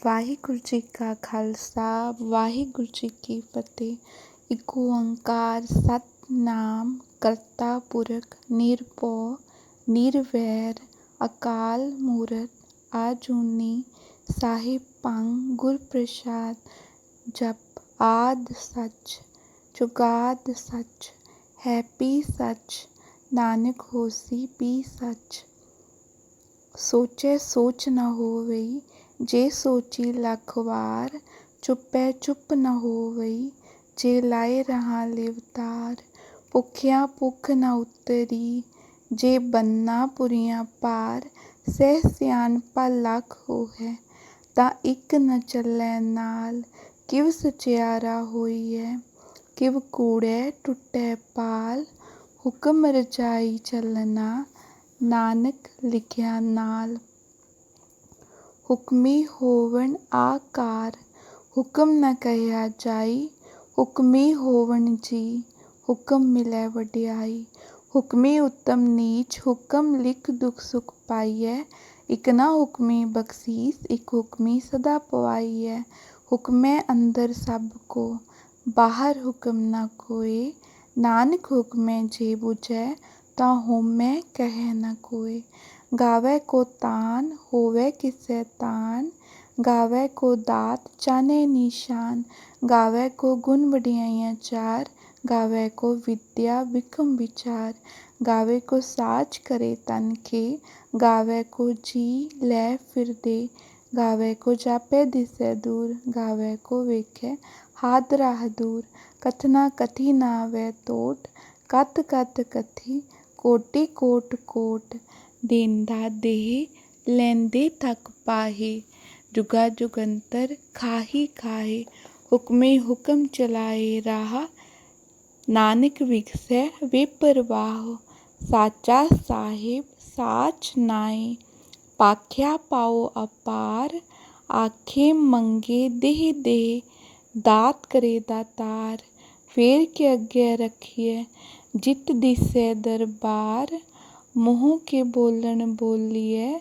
ਵਾਹਿਗੁਰੂ ਜੀ ਕਾ ਖਾਲਸਾ ਵਾਹਿਗੁਰੂ ਜੀ ਕੀ ਫਤਿਹ। ਇੱਕ ਓੰਕਾਰ ਸਤਿਨਾਮ ਕਰਤਾ ਪੁਰਖ ਨਿਰਭਉ ਨਿਰਵੈਰ ਅਕਾਲ ਮੂਰਤ ਆਜੂਨੀ ਸਾਹਿਬ ਭੰਗ ਗੁਰ ਪ੍ਰਸਾਦ। ਜਪ ਆਦਿ ਸੱਚ ਜੁਗਾਦ ਸੱਚ ਹੈ ਪੀ ਸੱਚ ਨਾਨਕ ਹੋਸੀ ਪੀ ਸੱਚ। ਸੋਚੈ ਸੋਚ ਨ ਹੋਵਈ ਜੇ ਸੋਚੀ ਲੱਖ ਵਾਰ। ਚੁੱਪੈ ਚੁੱਪ ਨ ਹੋਵਈ ਜੇ ਲਾਏ ਰਹਾ ਲਿਵਤਾਰ। ਭੁੱਖਿਆ ਭੁੱਖ ਨ ਉਤਰੀ ਜੇ ਬੰਨਾ ਪੁਰੀਆਂ ਪਾਰ। ਸਹਿ ਸਿਆਣਪਾ ਲੱਖ ਹੋਹੈ ਤਾਂ ਇੱਕ ਨ ਚੱਲੈ ਨਾਲ। ਕਿਵ ਸਚਿਆਰਾ ਹੋਈਐ ਕਿਵ ਕੂੜੈ ਟੁੱਟੈ ਪਾਲ। ਹੁਕਮ ਰਜਾਈ ਚੱਲਣਾ ਨਾਨਕ ਲਿਖਿਆ ਨਾਲ। ਹੁਕਮੀ ਹੋਵਣ ਆਕਾਰ ਹੁਕਮ ਨ ਕਹਿਆ ਜਾਈ। ਹੁਕਮੀ ਹੋਵਣ ਜੀ ਹੁਕਮ ਮਿਲੈ ਵਡਿਆਈ। ਹੁਕਮੀ ਉੱਤਮ ਨੀਚ ਹੁਕਮ ਲਿਖ ਦੁਖ ਸੁਖ ਪਾਈਐ। ਇਕ ਨਾ ਹੁਕਮੀ ਬਖਸੀਸ ਇਕ ਹੁਕਮੀ ਸਦਾ ਪਵਾਈਐ। ਹੁਕਮੈ ਅੰਦਰ ਸਭ ਕੋ ਬਾਹਰ ਹੁਕਮ ਨ ਕੋਇ। ਨਾਨਕ ਹੁਕਮੈ ਜੇ ਬੁਝੈ ਤਾਂ ਹਉਮੈ ਕਹਿ ਨ ਕੋਇ। ਗਾਵੈ ਕੋ ਤਾਨ ਹੋਵੈ ਕਿਸੈ ਤਾਨ। ਗਾਵੈ ਕੋ ਦਾਤ ਜਾਣੈ ਨੀਸ਼ਾਨ। ਗਾਵੈ ਕੋ ਗੁਣ ਵਡਿਆਈਆਂ ਚਾਰ। ਗਾਵੈ ਕੋ ਵਿਦਿਆ ਬਿਖਮ ਵਿਚਾਰ। ਗਾਵੈ ਕੋ ਸਾਚ ਕਰੇ ਤਨ ਕੇ। ਗਾਵੈ ਕੋ ਜੀ ਲੈ ਫਿਰਦੇ। ਗਾਵੈ ਕੋ ਜਾਪੈ ਦਿਸੈ ਦੂਰ। ਗਾਵੈ ਕੋ ਵੇਖੈ ਹਾਦਰਾ ਹਦੂਰ। ਕਥਨਾ ਕਥੀ ਨਾਵੈ ਟੋਟ। ਕਥ ਕਥ ਕਥੀ ਕੋਟਿ ਕੋਟਿ ਕੋਟਿ। ਦੇਂਦਾ ਦੇਹ ਲੈਂਦੇ ਥਕ ਪਾਹੇ। ਜੁਗਾ ਜੁਗੰਤਰ ਖਾਹੀ ਖਾਹੇ। ਹੁਕਮੇ ਹੁਕਮ ਚਲਾਏ ਰਾਹ। ਨਾਨਕ ਵਿਗਸੈ ਬੇਪਰਵਾਹ। ਸਾਚਾ ਸਾਹਿਬ ਸਾਚ ਨਾਇ ਭਾਖਿਆ ਪਾਉ ਅਪਾਰ। ਆਖੇ ਮੰਗੇ ਦੇਹ ਦੇਹ ਦਾਤ ਕਰੇ ਦਾਤਾਰ। ਫੇਰ ਕੇ ਅੱਗੇ ਰਖੀਐ ਜਿਤ ਦਿਸੈ ਦਰਬਾਰ। ਮੂੰਹ ਕੇ ਬੋਲਣ ਬੋਲੀਐ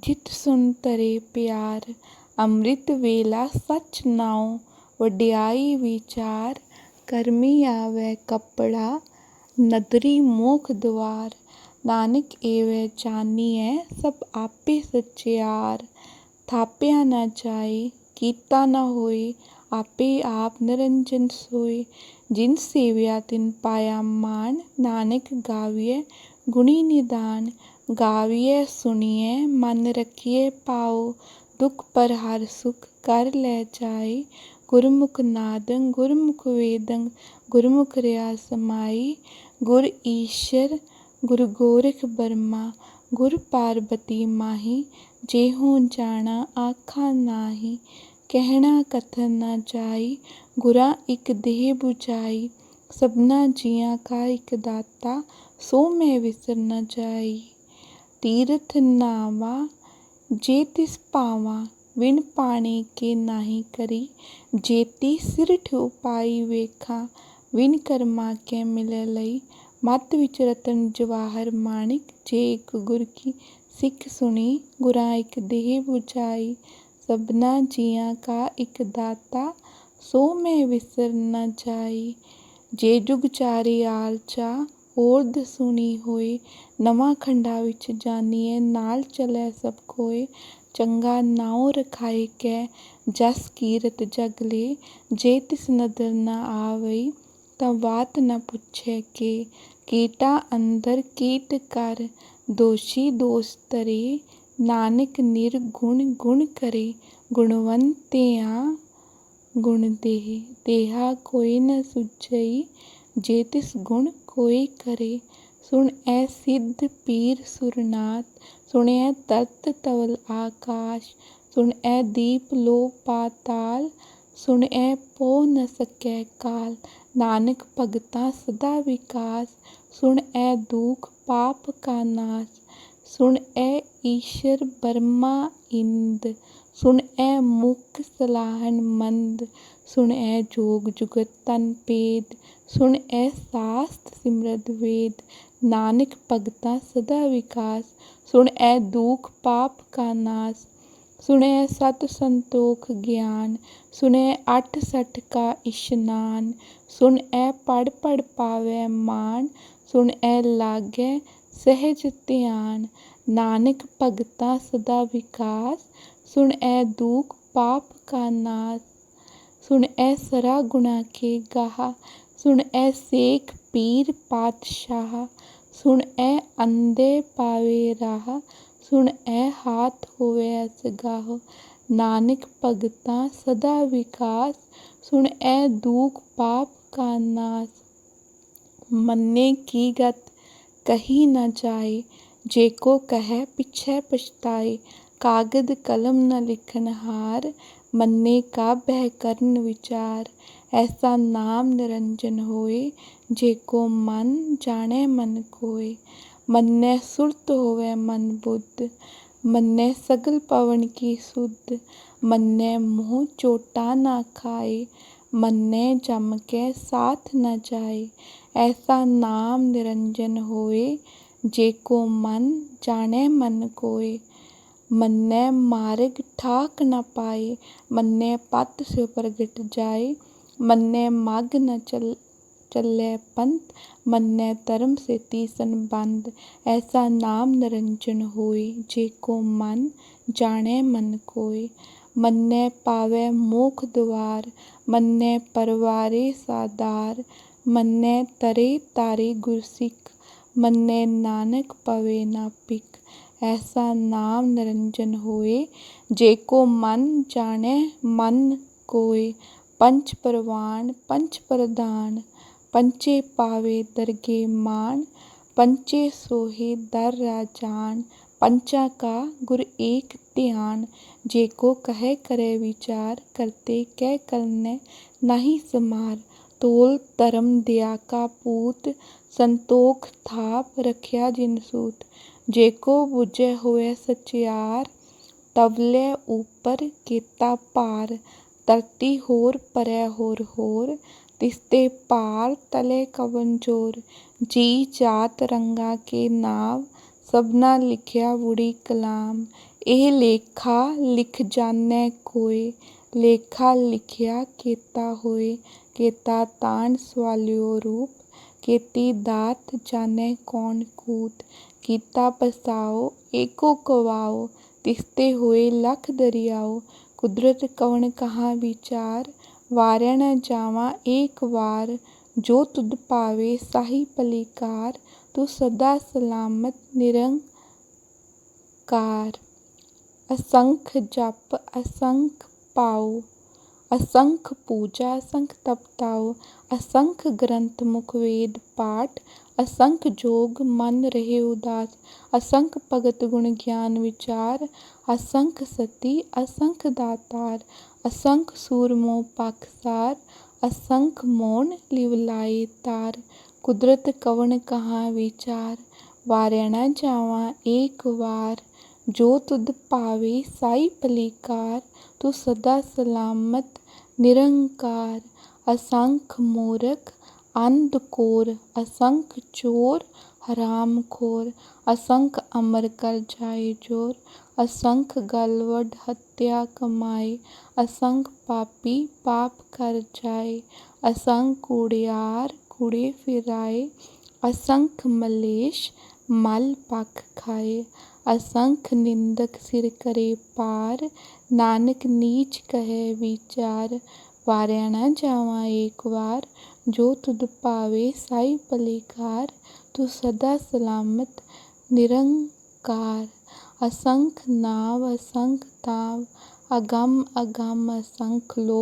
ਜਿਤ ਸੁਨ ਧਰੇ ਪਿਆਰ। ਅੰਮ੍ਰਿਤ ਵੇਲਾ ਸਚ ਨਾਉ ਵਡਿਆਈ ਵਿਚਾਰ। ਕਰਮੀ ਆਵੈ ਕੱਪੜਾ ਨਦਰੀ ਮੋਖ ਦੁਆਰ। ਨਾਨਕ ਏਵੈ ਜਾਣੀਐ ਸਭ ਆਪੇ ਸਚਿਆਰ। ਥਾਪਿਆ ਨ ਜਾਇ ਕੀਤਾ ਨ ਹੋਇ ਆਪੇ ਆਪ ਨਿਰੰਜਨ ਸੋਇ। ਜਿਨ ਸੇਵਿਆ ਤਿਨ ਪਾਇਆ ਮਾਨ। ਨਾਨਕ ਗਾਵੀਐ ਗੁਣੀ ਨਿਧਾਨ। ਗਾਵੀਐ ਸੁਣੀਐ ਮਨ ਰਖੀਐ ਭਾਉ। ਦੁਖ ਪਰ ਹਰਿ ਸੁਖ ਘਰਿ ਲੈ ਜਾਇ। ਗੁਰਮੁਖ ਨਾਦੰ ਗੁਰਮੁਖ ਵੇਦੰ ਗੁਰਮੁਖ ਰਿਆ ਸਮਾਈ। ਗੁਰ ਈਸਰ ਗੁਰ ਗੋਰਖ ਬਰਮਾ ਗੁਰ ਪਾਰਬਤੀ ਮਾਹੀ। ਜਿਹੋ ਜਾਣਾ ਆਖਾ ਨਾਹੀ ਕਹਿਣਾ ਕਥਨ ਨ ਜਾਈ। ਗੁਰਾਂ ਇਕ ਦੇਹ 부ਝਾਈ ਸਭਨਾ ਜੀਆਂ ਕਾ ਇਕ ਦਾਤਾ। ਸੋ ਮੈਂ ਵਿਸਰ ਨ ਜਾਈ। ਤੀਰਥ ਨਾਵਾ ਜੇ ਤਿਸ ਭਾਵਾ ਵਿਣ ਪਾਣੀ ਕੇ ਨਾਹੀ ਕਰੀ। ਜੇਤੀ ਸਿਰਠ ਉਪਾਈ ਵੇਖਾ ਵਿਣ ਕਰਮਾ ਕੇ ਮਿਲੈ ਲਈ। ਮਤਿ ਵਿਚ ਰਤਨ ਜਵਾਹਰ ਮਾਣਿਕ ਜੇ ਇਕ ਗੁਰ ਕੀ ਸਿੱਖ ਸੁਣੀ। ਗੁਰਾਂ ਇਕ ਦੇਹ 부ਝਾਈ ਸਭਨਾ ਜੀਆਂ ਕਾ ਇਕ ਦਾਤਾ। ਸੋ ਮੈਂ ਵਿਸਰ ਨ ਜਾਈ। ਜੇ ਜੁਗ ਚਾਰੇ ਆਲਚਾ ਓਰਧ ਸੁਣੀ ਹੋਇ। ਨਵਾਂ ਖੰਡਾ ਵਿਚ ਜਾਨੀਐ ਨਾਲ ਚਲੈ ਸਭ ਕੋਇ। ਚੰਗਾ ਨਾਉ ਰਖਾਇ ਕੈ ਜਸ ਕੀਰਤ ਜਗ ਲੈ। ਜੇ ਤਿਸ ਨਦਰ ਨ ਆਵਈ ਤਾਂ ਵਾਤ ਨ ਪੁੱਛੈ ਕੇ। ਕੀਟਾ ਅੰਦਰ ਕੀਟ ਕਰ ਦੋਸ਼ੀ ਦੋਸ ਧਰੇ। ਨਾਨਕ ਨਿਰਗੁਣ ਗੁਣ ਕਰੇ ਗੁਣਵੰਤਿਆ ਗੁਣ ਦੇਹ। ਦੇਹਾ ਕੋਈ ਨ ਸੁਝਈ ਜੇ ਤਿਸ ਗੁਣ ਕੋਈ ਕਰੇ। ਸੁਣਿਐ ਸਿੱਧ ਪੀਰ ਸੁਰਨਾਥ ਸੁਣਿਐ ਤਰਤ ਤਵਲ ਆਕਾਸ਼। ਸੁਣਿਐ ਦੀਪ ਲੋ ਪਾਤਾਲ ਸੁਣਿਐ ਪੋ ਨ ਸਕੈ ਕਾਲ। ਨਾਨਕ ਭਗਤਾ ਸਦਾ ਵਿਕਾਸ ਸੁਣਿਐ ਦੂਖ ਪਾਪ ਕਾ ਨਾਸ। ਸੁਣਿਐ ਈਸਰ ਬਰਮਾ ਇੰਦ ਸੁਣਿਐ ਮੁਖ ਸਲਾਹਣ ਮੰਦ। ਸੁਣਿਐ ਜੋਗ ਜੁਗਤ ਤਨ ਭੇਦ ਸੁਣਿਐ ਸਾਸਤ ਸਿਮਰਤ ਵੇਦ। ਨਾਨਕ ਭਗਤਾ ਸਦਾ ਵਿਕਾਸ ਸੁਣਿਐ ਦੂਖ ਪਾਪ ਕਾ ਨਾਸ। सुने सत संतोख ज्ञान, सुने 68 का इशनान। सुन ए पढ़ पढ़ पावै मान, सुन ए लागै सहज ध्यान। नानक भगता सदा विकास, सुन ए दुख पाप का नाश। सुन ए सरा गुना के गाहा, सुन ए शेख पीर पातशाह। सुन ए अंधे पावे राह, सुन ए हाथ होवे असगाहो। नानक भगता सदा विकास, सुन ए दुख पाप का नाश। मन्ने की गत कही न जाए, जेको कहे पिछे पछताए। कागद कलम न लिखन हार, मन्ने का बह करन विचार। ऐसा नाम निरंजन होए, जेको मन जाने मन कोय। मन्ने सुरत होवे मन बुद्ध, मन्ने सगल पवन की सुध। मन्ने मुँह चोटा ना खाए, मन्ने जम के साथ न जाए। ऐसा नाम निरंजन होए, जेको मन जाने मन कोय। मन्ने मार्ग ठाक न पाए, मन्ने पथ से प्रगट जाए। मन्ने माग न चले पंथ, मन्ने धर्म से तीसन बंद। ऐसा नाम निरंजन होए, जेको मन जाने मन कोय। मन्ने पावे मोख द्वार, मन्ने परवारे सादार। मन्ने तरे तारे गुरसिख, मन्ने नानक पवे ना पिक। ऐसा नाम निरंजन होए, जेको मन जाने मन कोय। पंच परवान पंच प्रधान, पंचे पावे दरगे मान। पंचे सोहे दर राजान, पंचा का गुर एक ध्यान। जेको कहे करे विचार, करते कै करने नहीं समार। तोल धर्म दया का पूत, संतोख थाप रखिया जिन सूत। जेको बुझे होए सचियार, तवले ऊपर केता पार। धरती होर परै होर होर, तिसते पार तले कवन जोर। जी जात रंगा के नाव, सबना लिखिया वुड़ी कलाम। एह लेखा लिख जाने कोय, लेखा लिखिया केता होए। केता तान सवालियो रूप, केती दात जाने कौन कूत। कीता पसाओ एको कवाओ, तिसते होए लख दरियाओ। कुदरत कवन कहाँ विचार, वारे न जावा एक वार। जो तुध पावे साही पलीकार, तू सदा सलामत निरंकार। असंख जप असंख पाओ, असंख पूजा असंख तपताओ। असंख ग्रंथ मुख वेद पाठ, असंख जोग मन रहे उदास। असंख भगत गुण ज्ञान विचार, असंख सती असंख दातार। असंख सूरमो पाखसार, असंख मौन लिवलाए तार। कुदरत कवन कहाँ विचार, वारे न जावा एक वार। जो तुध पावे साई पलीकार, तू सदा सलामत निरंकार। असंख मूरख अंध कोर, असंख चोर हरामखोर। असंख अमर कर जाए जोर, असंख गलवड हत्या कमाए। असंख पापी पाप कर जाए, असंख कूड़ियार कूड़े फिराए। असंख मलेश मल पख खाए, असंख निंदक सिर करे पार। नानक नीच कहे विचार, वारे न जावा एक वार। जो तुध पावे साई पलीकार, तू सदा सलामत निरंकार। असंख नाव असंख ताव, अगम अगम असंख लो।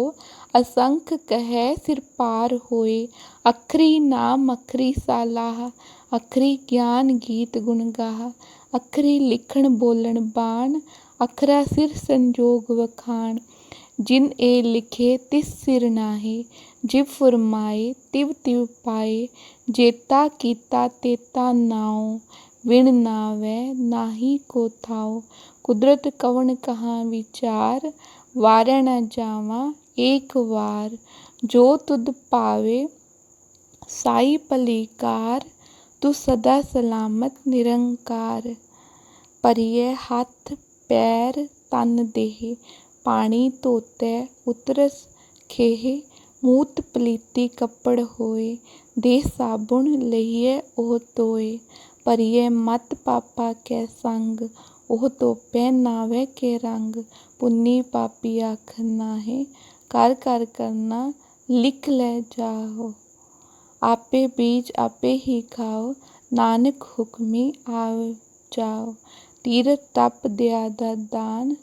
असंख कहे सिर पार होए, अखरी नाम अखरी सालाह। अखरी ज्ञान गीत गुण गाह, अखरी लिखण बोलण बाण। अखरा सिर संजोग वखाण, जिन ए लिखे तिस सिर नाहे। जिव फुरमाए तिव तिव पाए, जेता कीता तेता नाओ। विण नावै नाही को थाओ, कुदरत कवन कहाँ विचार। वारे न जावा एक वार। जो तुध पावे साई पलीकार, तू सदा सलामत निरंकार। परिये हथ पैर तन देह। पानी धोतै उतरस खेह। मूत पलीती कपड़ होए। देह साबुन लईए ओह धोए। भरिए मत पापा कै संग। ओह धोपै नावै के रंग। पुन्नी पापी आखर नाहे। कर कर करना लिख लै जाओ। आपे बीज आपे ही खाओ। नानक हुक्मी आव जाओ। तीरथ तप दया दा दान।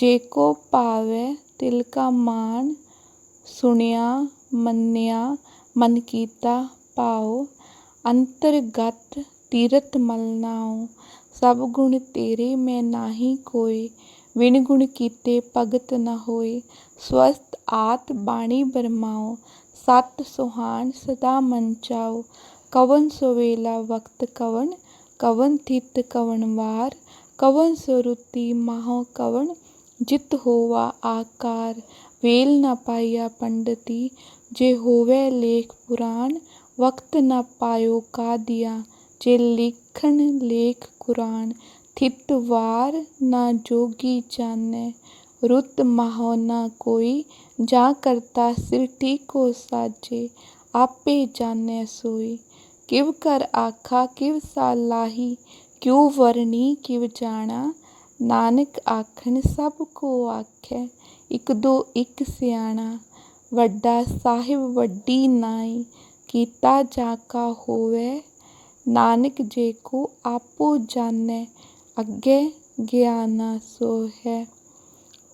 जेको भावै तिल का मान। सुनिया मन्निया मन कीता भाओ। अंतरगत तीरथ मल नाओ। सब गुण तेरे मैं नाही कोय। बिन गुण कीते भगत न होए। स्वस्थ आत बाणी बरमाओ। सत सुहान सदा मन चाओ। कवन सवेला वक्त कवन। कवन थित कवन वार। कवन सुरुति माहो कवन। जित होवा आकार। वेल न पाइया पंडिती। जे होवै लेख पुराण। वक्त न पायो कादिया। जे लिखन लेख कुरान। थित वार न जोगी जानै। रुत माहो न कोई। जा करता सिर ठीको साजे। आपे जानै सोई। किव कर आखा किव सालाही। क्यों वरनी किव जाना। नानक आखन सब को आखै। इक दो इक सियाणा। वड्डा साहिब वड्डी नाई। कीता जाका होवै। नानक जेको आपो जानै। अग्गै ज्ञाना सो है।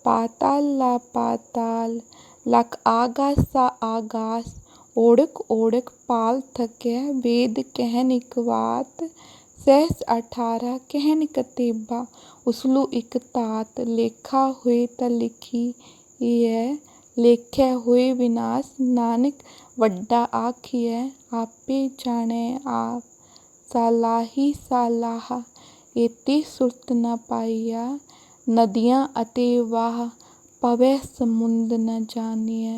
पाताल ला पाताल। लख आगास सा आगास। ओढ़क ओढ़क पाल थकै। वेद कहन इक वात। सहस 18 कहन कतेबा। उसलू इक तात। लेखा होए ता लिखिए। लेखै होए विनाश। नानक वड्डा आखियै। आपे जानै आप। सालाही सालाहा। एती सुरत न पाइया। नदियाँ अते वाह। पवै समुंद न जानिए।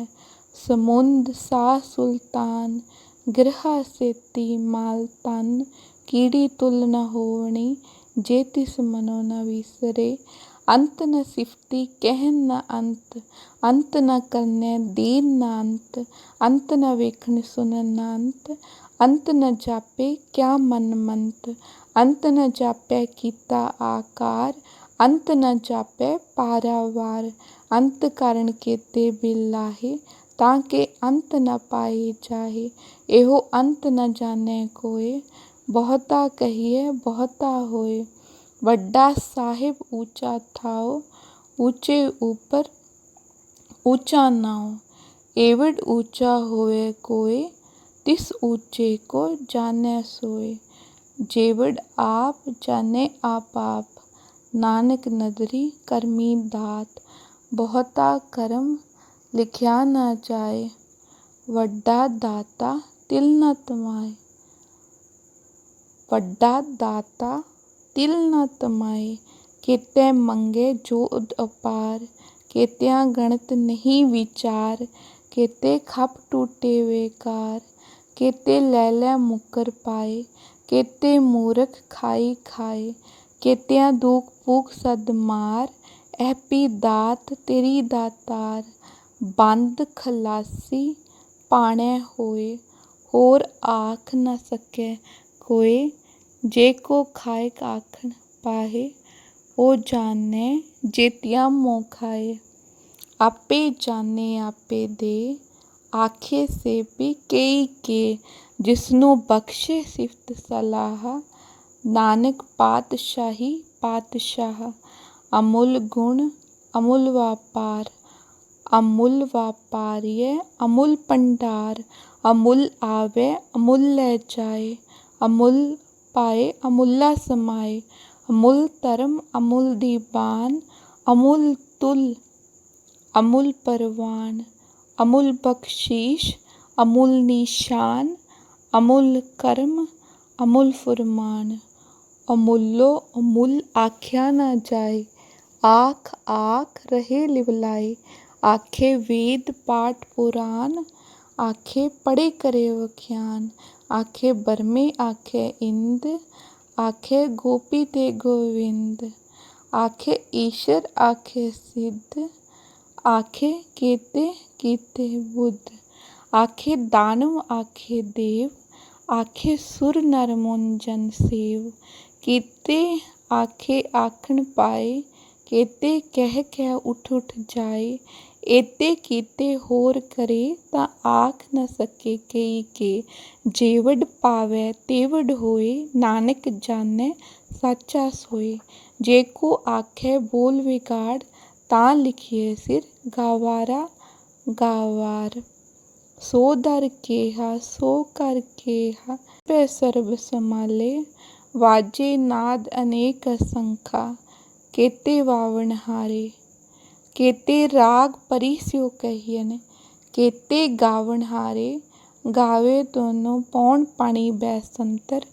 समुंद सा सुल्तान। गिरहा सेती माल तन। कीड़ी तुल न होवणी। जे तिस मनो न विसरे। अंत न सिफती कहन न अंत। अंत न करनै दीन न अंत। अंत न वेखन सुनन न अंत। अंत न जापे क्या मन मंत। अंत न जापै कीता आकार। अंत न जापै पारावार। अंत कारण केते बिलाहे। ताके अंत न पाए जाहे। एहो अंत न जानै कोय। बहुता कहिए बहुता होए। वड्डा साहिब ऊँचा थाओ। ऊँचे ऊपर ऊँचा नाओ। एवड ऊँचा होए कोय। तिस ऊँचे को जानै सोय। जेवड आप जानै आपाप। नानक नदरी करमी दात। बहुता करम लिखिया न जाए। वड्डा दाता तिल न तमाए। वड्डा दाता तिल न तमाए। केतै मंगे जोध अपार। केत्या गणत नहीं विचार। केते खप टूटे बेकार। केते लै लै मुकर पाए। केते मूरख खाई खाए। केत्या दूक पूक सद मार। ऐपी दात तेरी दातार। बंद खलासी पाणै होए। होर आख न सकै कोय। जेको खाएक आखन पाहे। ओ जानै जेतिया मोह खाए। आपे जाने आपे दे। आखे से भी केई के। जिसनू बख्शे सिफत सलाहा। नानक पातशाही पातशाह। अमुल गुण अमुल वापार। अमुल वापारिए अमुल भंडार। अमुल आवे अमुल लै जाए। अमुल पाए अमुल्ला समाए। अमुल धर्म अमुल दीवान। अमुल तुल अमुल परवान। अमुल बख्शीश अमुल निशान। अमुल कर्म अमुल फुरमान। अमुल्लो अमुल आख्या न जाए। आख आख रहे लिवलाए। आखे वेद पाठ पुराण। आखे पढ़े करे वख्यान। आखे बरमे आखे इंद। आखे गोपी ते गोविंद। आखे ईश्वर आखे सिद्ध, आखे केते कीते बुद्ध, आखे दानव आखे देव, आखे सुर नर मुन जन सेव, केते आखे आखण पाए, केते कह उठ उठ जाए, एते कीते होर करे तां आख न सके कई के, जेवड पावै तेवड होए, नानक जानै साचा सोए, जे को आखै बोल विगाड़, तां लिखिए सिर गावारा गावार, सो दर केहा सो कर केहा, पै सर्ब समाले, वाजे नाद अनेक असंखा, केते वावण हारे, केते राग परी स्यो कहियन, केते गावण हारे, गावे दोनों पौन पानी बैसंतर,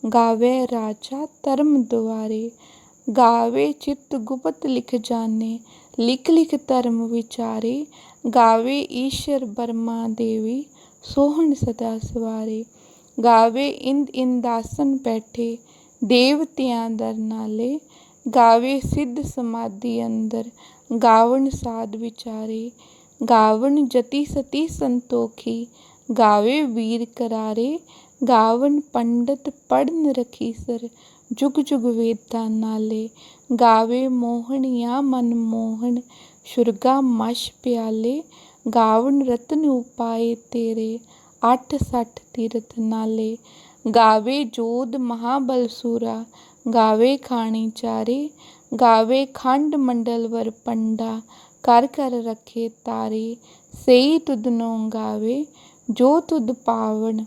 गावे राजा धर्म दुआरे, गावे चित गुप्त लिख जाने, लिख लिख धर्म विचारे, गावे ईश्वर बर्मा देवी, सोहन सदा सवारे, गावे इंद इंदासन बैठे, देवतियां दर नाले, गावे सिद्ध समाधि अंदर, गावण साध विचारे, गावण जति सती संतोखी, गावे वीर करारे, गावण पंडित पढ़न रखी सर, जुग जुग वेदा नाले, गावे मोहन या मन मोहन, शुरगा मश प्याले, गावण रतन उपाए तेरे, अठ सठ तीरथ नाले, गावे जोध महाबलसूरा, गावे खाणी चारे, गावे खंड मंडल वर पंडा, कर कर रखे तारे, सेई तुधनो गावे, जो तुध पावन,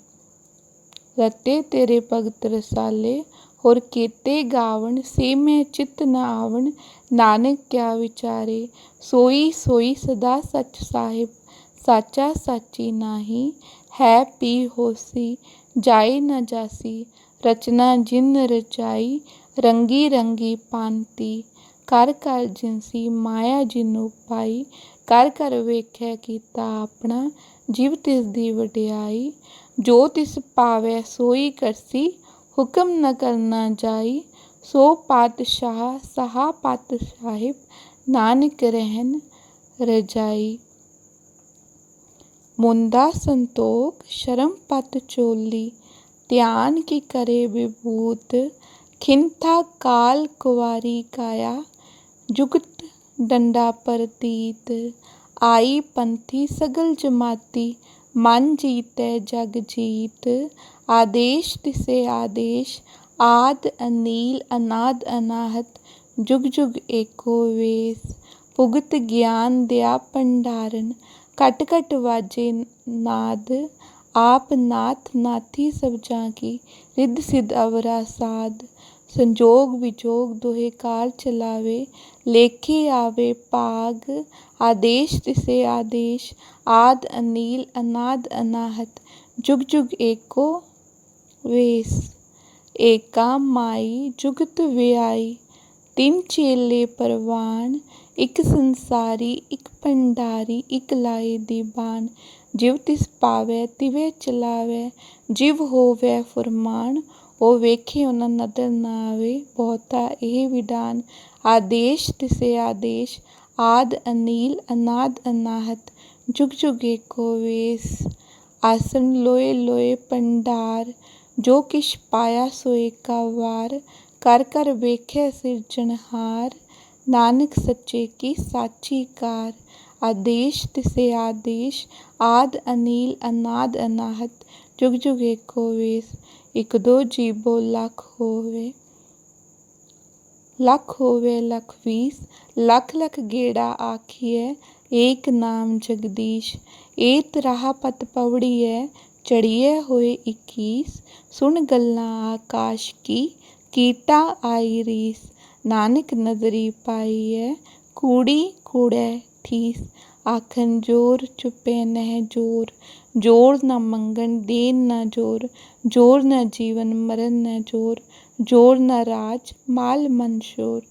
रते तेरे भगत रसाले, होर केते गावण, से मैं चित न आवण, नानक क्या विचारे, सोई सोई सदा सच साहिब, साचा साची नाही, है पी होसी, जाए न जासी, रचना जिन रचाई, रंगी रंगी पांति, कर कर जिनसी माया जिनू पाई, कर कर वेख्या कीता अपना, जिव तिस दी वडियाई, जो तिस पावै सोई करसी, हुक्म न करना जाई, सो पातशाह सहा पत साहिब, नानक रहन रजाई, मुंदा संतोख शर्म पत चोली, ध्यान की करे विभूत, खिंथा काल कुवारी काया, जुगत डंडा परतीत, आई पंथी सगल जमाती, मन जीतै जग जीत, आदेश तिसे आदेश, आद अनील अनाद अनाहत, जुग जुग एको वेस, भुगत ज्ञान दया भंडारन, घट घट वाजे नाद, आप नाथ नाथी सब जाकी, रिद्ध सिद्ध अवरा साध, संजोग विजोग दोहे काल चलावे, लेखे आवे पाग, आदेश तिसे आदेश, आद अनील अनाद अनाहत, जुग जुग एको वेस, एका माई जुगत व्याई, तिन चेले परवान, इक संसारी इक भंडारी, इक लाए दीवान, जिव तिस पावै तिवे चलावै, जिव होवै फुरमान, ओ वेखे उना नदर ना आवे, बहुता ਇਹ ਵਿਡਾਨ, आदेश तिसे आदेश, आद अनील अनाद अनाहत, जुग जुग एको वेस, आसन लोए लोए भंडार, जो किश पाया सो एका वार, कर कर वेख्या सिरजनहार, नानक सच्चे की साची कार, आदेश तिसे आदेश, आद अनील अनाद अनाहत, जुग जुग एको वेस, एक दो जीबो लख होवे, लख होवे लख वीस, लख लख गेड़ा आखिए, एक नाम जगदीश, एत राह पत पवड़िए, चढ़िए होए 21, सुन गल्लां आकाश की, कीटा आई रीस, नानक नजरी पाईए, कूड़ी कूड़े ठीस, आखन जोर चुपे नह जोर, जोर न मंगन देन न जोर, जोर न जीवन मरण न जोर, जोर न राज माल मन शोर,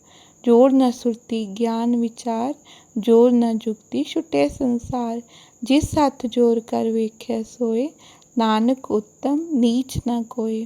जोर न सुरती ज्ञान विचार, जोर न जुगती छुटे संसार, जिस हथ जोर कर वेख्या सोए, नानक उत्तम नीच न कोय,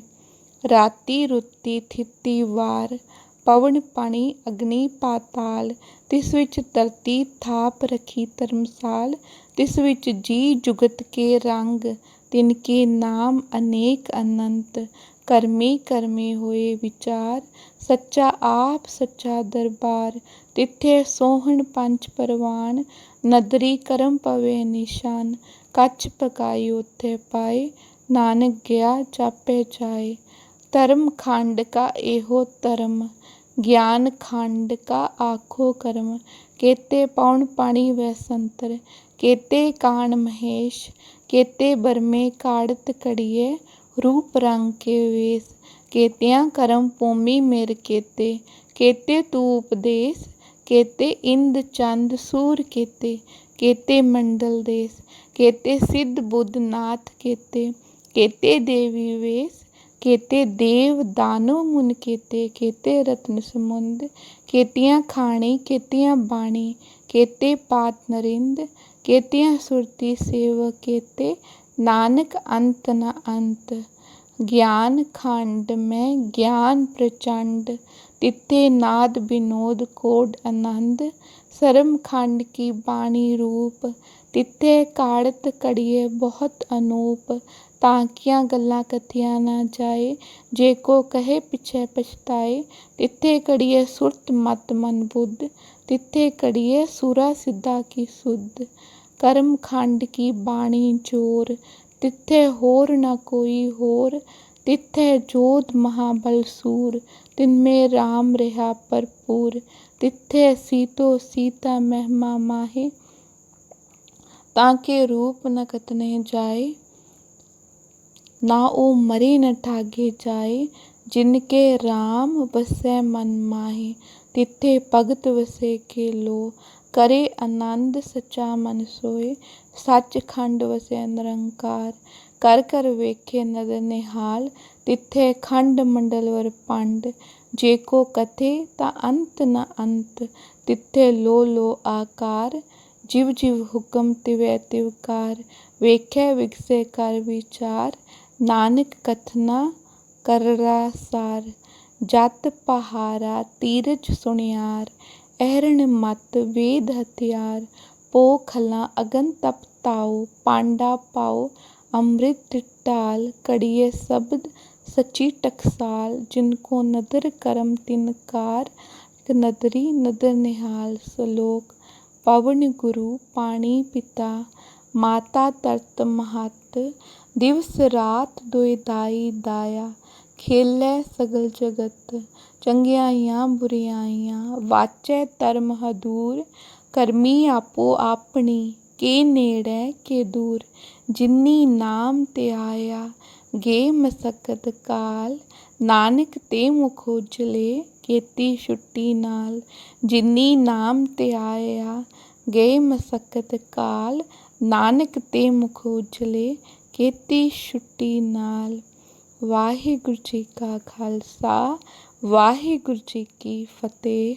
राती रुती थिती वार, ਪਵਨ ਪਾਣੀ ਅਗਨੀ ਪਾਤਾਲ। ਤਿਸ ਵਿੱਚ ਧਰਤੀ ਥਾਪ ਰਖੀ ਧਰਮਸਾਲ। ਤਿਸ ਵਿੱਚ ਜੀ ਜੁਗਤ ਕੇ ਰੰਗ। ਤਿਨ ਕੇ ਨਾਮ ਅਨੇਕ ਅਨੰਤ। ਕਰਮੀ ਕਰਮੀ ਹੋਏ ਵਿਚਾਰ। ਸੱਚਾ ਆਪ ਸੱਚਾ ਦਰਬਾਰ। ਤਿੱਥੇ ਸੋਹਣ ਪੰਜ ਪਰਵਾਨ। ਨਦਰੀ ਕਰਮ ਪਵੇ ਨਿਸ਼ਾਨ। ਕੱਛ ਪਕਾਈ ਉੱਥੇ ਪਾਏ। ਨਾਨਕ ਗਿਆ ਜਾਪੇ ਜਾਏ। ਧਰਮ ਖੰਡ ਕਾ ਇਹੋ ਧਰਮ। ਗਿਆਨ ਖੰਡ ਕਾ ਆਖੋ ਕਰਮ। ਕੇਤੇ ਪਉਣ ਪਾਣੀ ਵੈ ਸੰਤਰ। ਕੇਤੇ ਕਾਣ ਮਹੇਸ਼। ਕੇਤੇ ਬਰਮੇ ਕਾੜਤ ਕੜੀਏ। ਰੂਪ ਰੰਗ ਕੇ ਵੇਸ। ਕੇਤਿਆਂ ਕਰਮ ਭੂਮੀ ਮਿਰ ਕੇਤੇ। ਕੇਤੇ ਤੂ ਉਪਦੇਸ। ਕੇਤੇ ਇੰਦ ਚੰਦ ਸੂਰ ਕੇਤੇ। ਕੇਤੇ ਮੰਡਲ ਦੇਸ। ਕੇਤੇ ਸਿੱਧ ਬੁੱਧ ਨਾਥ ਕੇਤੇ। ਕੇਤੇ ਦੇਵੀ ਵੇਸ। ਕੇਤੇ ਦੇਵ ਦਾਨਵ ਮੁਨ ਕੇਤੇ। ਕੇਤੇ ਰਤਨ ਸਮੁੰਦ। ਕੇਤੀਆਂ ਖਾਣੀ ਕੇਤੀਆਂ ਬਾਣੀ। ਕੇਤੇ ਪਾਤ ਨਰਿੰਦ। ਕੇਤੀਆਂ ਸੁਰਤੀ ਸੇਵਕ ਕੇਤੇ। ਨਾਨਕ ਅੰਤ ਨ ਅੰਤ। ਗਿਆਨ ਖੰਡ ਮੈਂ ਗਿਆਨ ਪ੍ਰਚੰਡ। ਤਿੱਥੇ ਨਾਦ ਵਿਨੋਦ ਕੋਡ ਆਨੰਦ। ਸਰਮ ਖੰਡ ਕੀ ਬਾਣੀ ਰੂਪ। ਤਿੱਥੇ ਕਾੜਤ ਕੜੀਏ ਬਹੁਤ ਅਨੂਪ। ਤਾਂਕੀਆਂ ਗੱਲਾਂ ਕਥੀਆਂ ਨਾ ਜਾਏ। ਜੇ ਕੋ ਕਹੇ ਪਿਛੈ ਪਛਤਾਏ। ਤਿੱਥੇ ਕੜੀਏ ਸੁਰਤ ਮਤ ਮਨ ਬੁੱਧ। ਤਿੱਥੇ ਕੜੀਏ ਸੁਰਾ ਸਿੱਧਾ ਕੀ ਸੁਧ। ਕਰਮ ਖੰਡ ਕੀ ਬਾਣੀ ਜੋਰ। ਤਿੱਥੇ ਹੋਰ ਨ ਕੋਈ ਹੋਰ। ਤਿੱਥੇ ਜੋਧ ਮਹਾਬਲ ਸੂਰ। ਤਿਨਮੇ ਰਾਮ ਰਿਹਾ ਭਰਪੂਰ। ਤਿੱਥੇ ਸੀਤੋ ਸੀਤਾ ਮਹਿਮਾ ਮਾਹੇ। ਤਾਂਕੇ ਰੂਪ ਨ ਕਥਨੇ ਜਾਏ। ਨਾ ਉਹ ਮਰੇ ਨ ਠਾਗੇ ਜਾਏ। ਜਿਨ ਕੇ ਰਾਮ ਵਸੈ ਮਨ ਮਾਹੇ। ਤਿੱਥੇ ਭਗਤ ਵਸੇ ਕੇ ਲੋ। ਕਰੇ ਆਨੰਦ ਸੱਚਾ ਮਨ ਸੋਏ। ਸੱਚ ਖੰਡ ਵਸੈ ਨਿਰੰਕਾਰ। ਕਰ ਕਰ ਵੇਖੇ ਨਦਰ ਨਿਹਾਲ। ਤਿੱਥੇ ਖੰਡ ਮੰਡਲ ਵਰ ਪੰਡ। ਜੇ ਕੋ ਕਥੇ ਤਾਂ ਅੰਤ ਨ ਅੰਤ। ਤਿੱਥੇ ਲੋ ਲੋ ਆਕਾਰ। ਜਿਵ ਜਿਵ ਹੁਕਮ ਤਿਵੈ ਤਿਵ ਕਾਰ। ਵੇਖੈ ਵਿਗਸੇ ਕਰ ਵਿਚਾਰ। ਨਾਨਕ ਕਥਨਾ ਕਰੜਾ ਸਾਰ। ਜਤ ਪਹਾਰਾ ਤੀਰਜ ਸੁਣਿਆਰ। ਅਹਰਣ ਮਤ ਵੇਦ ਹਥਿਆਰ। ਪੋ ਖਲਾਂ ਅਗਨ ਤਪ ਤਾਉ। ਪਾਂਡਾ ਪਾਉ ਅੰਮ੍ਰਿਤ ਢਾਲ। ਕੜੀਏ ਸ਼ਬਦ ਸੱਚੀ ਟਕਸਾਲ। ਜਿਨ ਕੋ ਨਦਰ ਕਰਮ ਤਿਨ ਕਾਰ। ਨਦਰੀ ਨਦਰ ਨਿਹਾਲ। ਸਲੋਕ। ਪਵਨ ਗੁਰੂ ਪਾਣੀ ਪਿਤਾ। ਮਾਤਾ ਧਰਤ ਮਹੱਤ। ਦਿਵਸ ਰਾਤ ਦੁਇ ਦਾਈ ਦਾਇਆ। ਖੇਲੈ ਸਗਲ ਜਗਤ। ਚੰਗਿਆਈਆਂ ਬੁਰਿਆਈਆਂ ਵਾਚੈ ਧਰਮ ਹਦੂਰ। ਕਰਮੀ ਆਪੋ ਆਪਣੀ ਕੇ ਨੇੜੈ ਕੇ ਦੂਰ। ਜਿਨੀ ਨਾਮ ਧਿਆਇਆ ਗੇ ਮਸਕਤ ਕਾਲ। ਨਾਨਕ ਤੇ ਮੁਖ ਉਜਲੇ ਕੀਤੀ ਛੁੱਟੀ ਨਾਲ। ਜਿਨੀ ਨਾਮ ਧਿਆਇਆ ਗੇ ਮਸਕਤ ਕਾਲ। ਨਾਨਕ ਤੇ ਮੁਖ ਉਜਲੇ ਕੀਤੀ ਛੁੱਟੀ ਨਾਲ। ਵਾਹਿਗੁਰੂ ਜੀ ਕਾ ਖਾਲਸਾ ਵਾਹਿਗੁਰੂ ਜੀ ਕੀ ਫਤਿਹ।